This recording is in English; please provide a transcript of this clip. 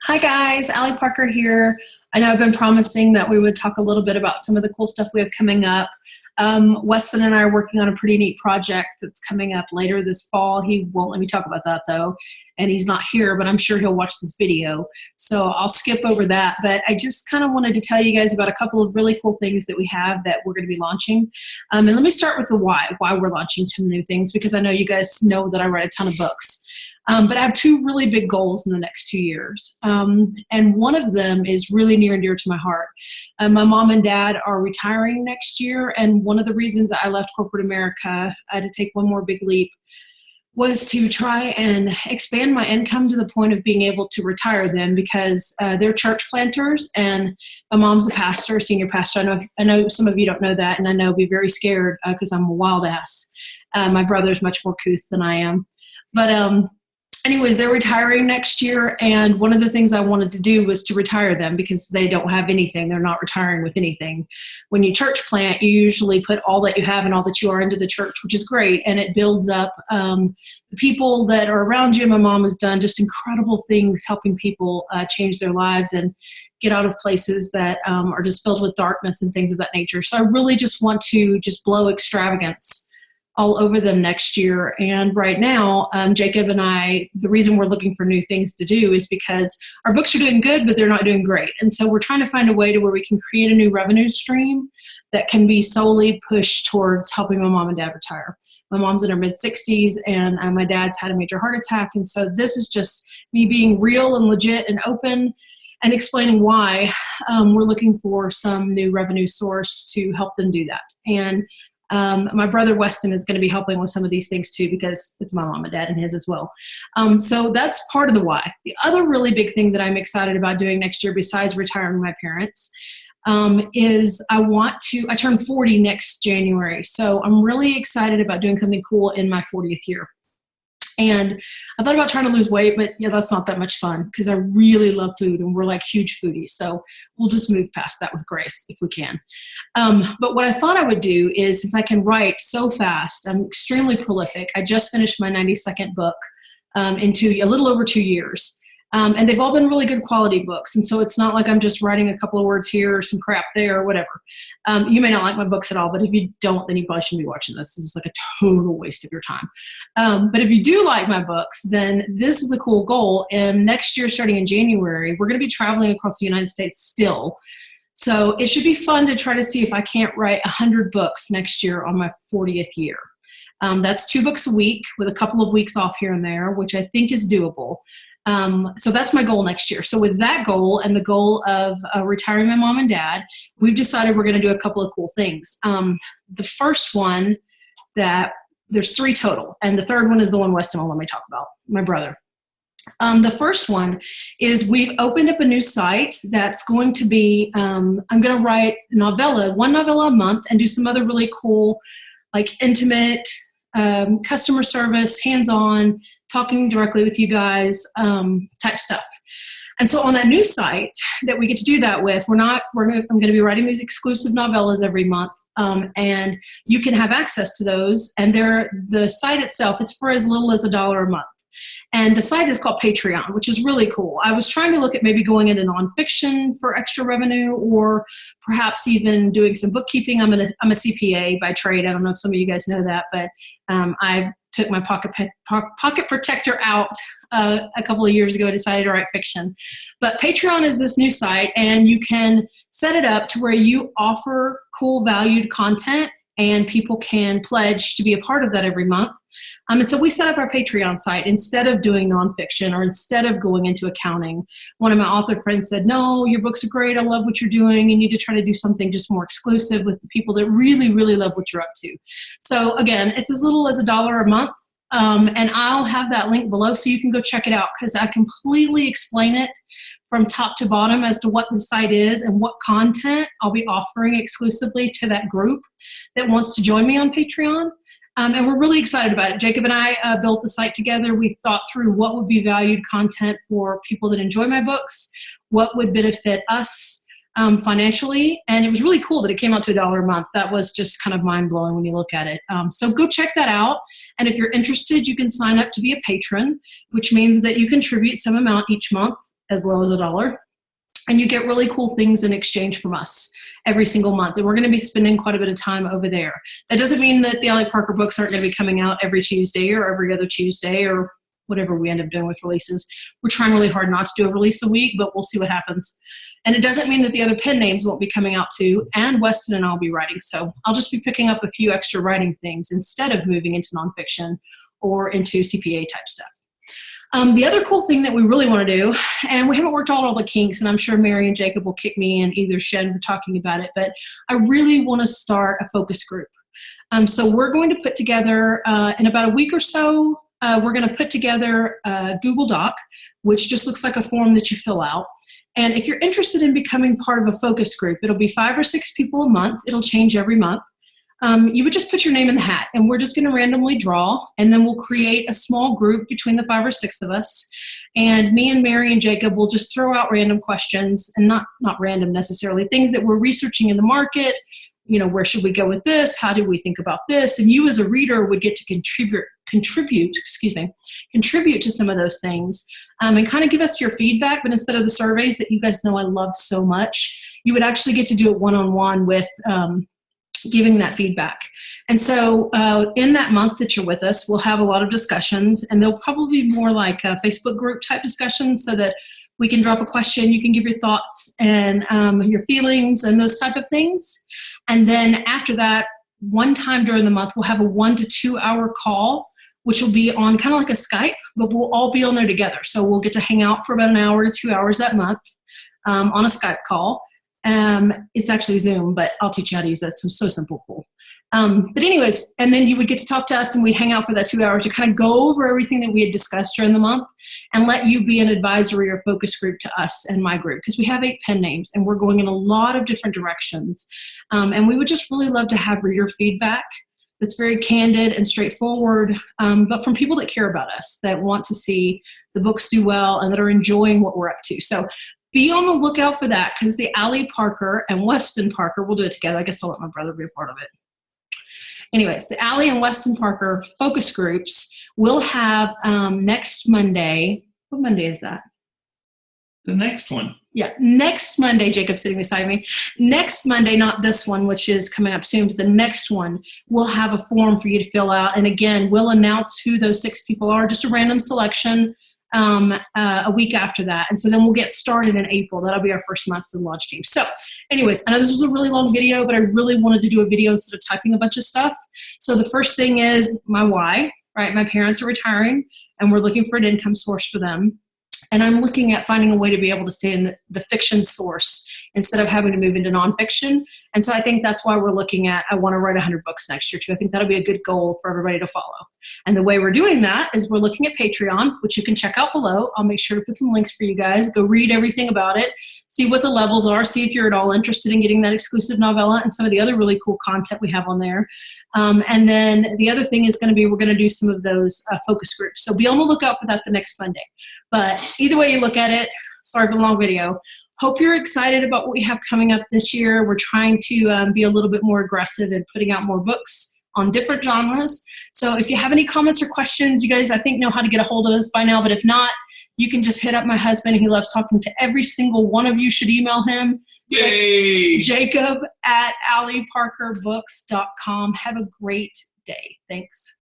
Hi guys, Allie Parker here. I know I've been promising that we would talk a little bit about some of the cool stuff we have coming up. Weston and I are working on a pretty neat project that's coming up later this fall. He won't let me talk about that though, and he's not here, but I'm sure he'll watch this video. So I'll skip over that, but I just kind of wanted to tell you guys about a couple of really cool things that we have that we're going to be launching. And let me start with the why we're launching some new things, because I know you guys know that I write a ton of books. But I have two really big goals in the next 2 years. And one of them is really near and dear to my heart. My mom and dad are retiring next year. And one of the reasons I left corporate America to take one more big leap was to try and expand my income to the point of being able to retire them, because they're church planters and my mom's a pastor, senior pastor. I know some of you don't know that, and I know I'll be very scared because I'm a wild ass. My brother's much more couth than I am. But anyways, they're retiring next year, and one of the things I wanted to do was to retire them because they don't have anything. They're not retiring with anything. When you church plant, you usually put all that you have and all that you are into the church, which is great, and it builds up the people that are around you. My mom has done just incredible things helping people change their lives and get out of places that are just filled with darkness and things of that nature. So I really just want to just blow extravagance all over them next year. And right now, Jacob and I, the reason we're looking for new things to do is because our books are doing good, but they're not doing great. And so we're trying to find a way to where we can create a new revenue stream that can be solely pushed towards helping my mom and dad retire. My mom's in her mid-60s, and my dad's had a major heart attack. And so this is just me being real and legit and open and explaining why we're looking for some new revenue source to help them do that. And my brother Weston is going to be helping with some of these things too, because it's my mom and dad and his as well. So that's part of the why. The other really big thing that I'm excited about doing next year, besides retiring my parents, is I turn 40 next January. So I'm really excited about doing something cool in my 40th year. And I thought about trying to lose weight, but yeah, that's not that much fun because I really love food and we're like huge foodies. So we'll just move past that with grace if we can. But what I thought I would do is, since I can write so fast, I'm extremely prolific. I just finished my 92nd book in a little over 2 years. And they've all been really good quality books. And so it's not like I'm just writing a couple of words here or some crap there or whatever. You may not like my books at all, but if you don't, then you probably shouldn't be watching this. This is like a total waste of your time. But if you do like my books, then this is a cool goal. And next year, starting in January, we're going to be traveling across the United States still. So it should be fun to try to see if I can't write 100 books next year on my 40th year. That's 2 books a week with a couple of weeks off here and there, which I think is doable. So that's my goal next year. So with that goal and the goal of retiring my mom and dad, we've decided we're going to do a couple of cool things. The first one, there's 3 total, and the third one is the one Weston will let me talk about, my brother. The first one is we've opened up a new site that's going to be, I'm going to write one novella a month, and do some other really cool, like intimate, customer service, hands-on, talking directly with you guys type stuff. And so on that new site that we get to do that with, I'm going to be writing these exclusive novellas every month, and you can have access to those. And the site itself, it's for as little as $1 a month. And the site is called Patreon, which is really cool. I was trying to look at maybe going into nonfiction for extra revenue, or perhaps even doing some bookkeeping. I'm a CPA by trade. I don't know if some of you guys know that, but I took my pocket protector out a couple of years ago. I decided to write fiction. But Patreon is this new site, and you can set it up to where you offer cool, valued content, and people can pledge to be a part of that every month. And so we set up our Patreon site instead of doing nonfiction or instead of going into accounting. One of my author friends said, no, your books are great. I love what you're doing. You need to try to do something just more exclusive with the people that really, really love what you're up to. So again, it's as little as $1 a month. And I'll have that link below so you can go check it out, because I completely explain it from top to bottom as to what the site is and what content I'll be offering exclusively to that group that wants to join me on Patreon. And we're really excited about it. Jacob and I built the site together. We thought through what would be valued content for people that enjoy my books, what would benefit us financially. And it was really cool that it came out to $1 a month. That was just kind of mind-blowing when you look at it. So go check that out. And if you're interested, you can sign up to be a patron, which means that you contribute some amount each month as low as $1. And you get really cool things in exchange from us every single month. And we're going to be spending quite a bit of time over there. That doesn't mean that the Allie Parker books aren't going to be coming out every Tuesday or every other Tuesday or whatever we end up doing with releases. We're trying really hard not to do a release a week, but we'll see what happens. And it doesn't mean that the other pen names won't be coming out too, and Weston and I'll be writing. So I'll just be picking up a few extra writing things instead of moving into nonfiction or into CPA type stuff. The other cool thing that we really want to do, and we haven't worked out all the kinks, and I'm sure Mary and Jacob will kick me and either Shen for talking about it, but I really want to start a focus group. So we're going to put together, in about a week or so, we're going to put together a Google Doc, which just looks like a form that you fill out. And if you're interested in becoming part of a focus group, it'll be 5 or 6 people a month. It'll change every month. You would just put your name in the hat, and we're just going to randomly draw, and then we'll create a small group between the 5 or 6 of us. And me and Mary and Jacob will just throw out random questions, and not random necessarily, things that we're researching in the market. You know, where should we go with this? How do we think about this? And you as a reader would get to contribute to some of those things, and kind of give us your feedback. But instead of the surveys that you guys know I love so much, you would actually get to do it one-on-one with giving that feedback. And so in that month that you're with us, we'll have a lot of discussions, and they'll probably be more like Facebook group type discussions, so that we can drop a question, you can give your thoughts and your feelings and those type of things. And then after that, one time during the month, we'll have a 1 to 2 hour call, which will be on kind of like a Skype, but we'll all be on there together. So we'll get to hang out for about 1 hour to 2 hours that month on a Skype call. It's actually Zoom, but I'll teach you how to use that. It's so simple, cool. But anyways, and then you would get to talk to us, and we'd hang out for that 2 hours to kind of go over everything that we had discussed during the month and let you be an advisory or focus group to us and my group, because we have 8 pen names and we're going in a lot of different directions. And we would just really love to have your feedback that's very candid and straightforward, but from people that care about us, that want to see the books do well and that are enjoying what we're up to. So be on the lookout for that, because the Allie Parker and Weston Parker, we'll do it together. I guess I'll let my brother be a part of it. Anyways, the Allie and Weston Parker focus groups will have next Monday. What Monday is that? The next one. Yeah, next Monday. Jacob's sitting beside me. Next Monday, not this one, which is coming up soon, but the next one, we'll have a form for you to fill out. And again, we'll announce who those 6 people are, just a random selection a week after that. And so then we'll get started in April. That'll be our first month for the launch team. So anyways, I know this was a really long video, but I really wanted to do a video instead of typing a bunch of stuff. So the first thing is my why, right? My parents are retiring and we're looking for an income source for them. And I'm looking at finding a way to be able to stay in the fiction source instead of having to move into nonfiction. And so I think that's why we're looking at, I want to write 100 books next year too. I think that'll be a good goal for everybody to follow. And the way we're doing that is we're looking at Patreon, which you can check out below. I'll make sure to put some links for you guys. Go read everything about it. See what the levels are. See if you're at all interested in getting that exclusive novella and some of the other really cool content we have on there. And then the other thing is going to be, we're going to do some of those focus groups. So be on the lookout for that the next Monday. But either way you look at it, sorry for the long video. Hope you're excited about what we have coming up this year. We're trying to be a little bit more aggressive in putting out more books on different genres. So if you have any comments or questions, you guys, I think, know how to get a hold of us by now. But if not, you can just hit up my husband. He loves talking to every single one of you. Should email him. Yay! Jacob@allieparkerbooks.com. Have a great day. Thanks.